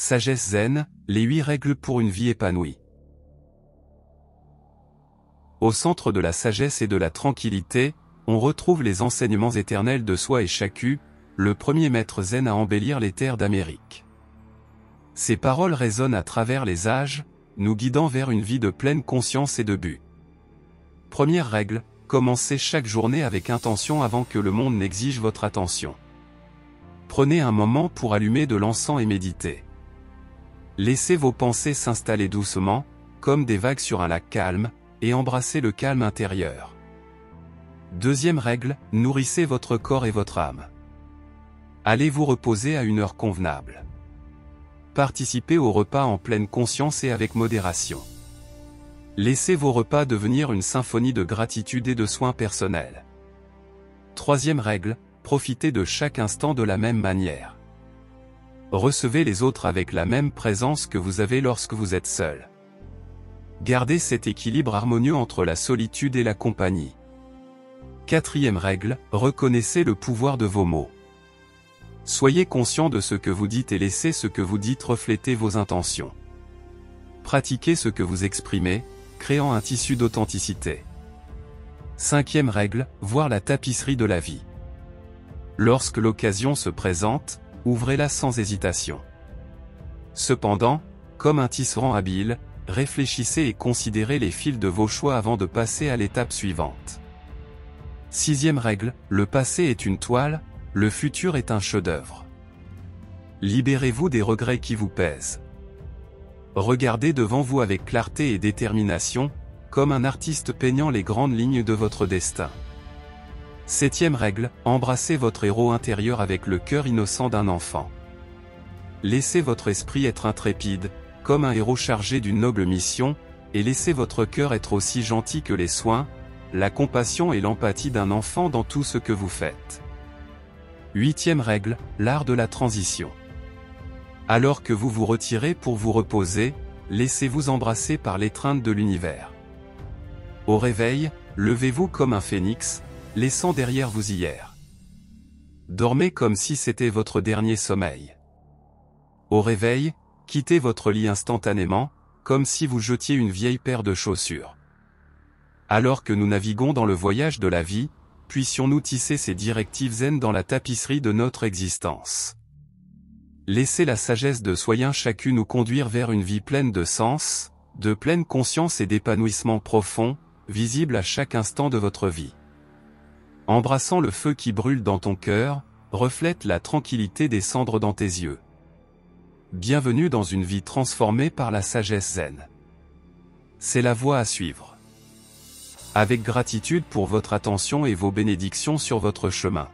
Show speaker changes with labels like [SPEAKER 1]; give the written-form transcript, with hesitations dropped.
[SPEAKER 1] Sagesse zen, les 8 règles pour une vie épanouie. Au centre de la sagesse et de la tranquillité, on retrouve les enseignements éternels de Soi et Shaku, le premier maître zen à embellir les terres d'Amérique. Ces paroles résonnent à travers les âges, nous guidant vers une vie de pleine conscience et de but. Première règle, commencez chaque journée avec intention avant que le monde n'exige votre attention. Prenez un moment pour allumer de l'encens et méditer. Laissez vos pensées s'installer doucement, comme des vagues sur un lac calme, et embrassez le calme intérieur. Deuxième règle, nourrissez votre corps et votre âme. Allez vous reposer à une heure convenable. Participez au repas en pleine conscience et avec modération. Laissez vos repas devenir une symphonie de gratitude et de soins personnels. Troisième règle, profitez de chaque instant de la même manière. Recevez les autres avec la même présence que vous avez lorsque vous êtes seul. Gardez cet équilibre harmonieux entre la solitude et la compagnie. Quatrième règle, reconnaissez le pouvoir de vos mots. Soyez conscient de ce que vous dites et laissez ce que vous dites refléter vos intentions. Pratiquez ce que vous exprimez, créant un tissu d'authenticité. Cinquième règle, voir la tapisserie de la vie. Lorsque l'occasion se présente, ouvrez-la sans hésitation. Cependant, comme un tisserand habile, réfléchissez et considérez les fils de vos choix avant de passer à l'étape suivante. Sixième règle, le passé est une toile, le futur est un chef-d'œuvre. Libérez-vous des regrets qui vous pèsent. Regardez devant vous avec clarté et détermination, comme un artiste peignant les grandes lignes de votre destin. Septième règle, embrassez votre héros intérieur avec le cœur innocent d'un enfant. Laissez votre esprit être intrépide, comme un héros chargé d'une noble mission, et laissez votre cœur être aussi gentil que les soins, la compassion et l'empathie d'un enfant dans tout ce que vous faites. Huitième règle, l'art de la transition. Alors que vous vous retirez pour vous reposer, laissez-vous embrasser par l'étreinte de l'univers. Au réveil, levez-vous comme un phénix, laissant derrière vous hier. Dormez comme si c'était votre dernier sommeil. Au réveil, quittez votre lit instantanément, comme si vous jetiez une vieille paire de chaussures. Alors que nous naviguons dans le voyage de la vie, puissions-nous tisser ces directives zen dans la tapisserie de notre existence. Laissez la sagesse de Soi Shaku nous conduire vers une vie pleine de sens, de pleine conscience et d'épanouissement profond, visible à chaque instant de votre vie. Embrassant le feu qui brûle dans ton cœur, reflète la tranquillité des cendres dans tes yeux. Bienvenue dans une vie transformée par la sagesse zen. C'est la voie à suivre. Avec gratitude pour votre attention et vos bénédictions sur votre chemin.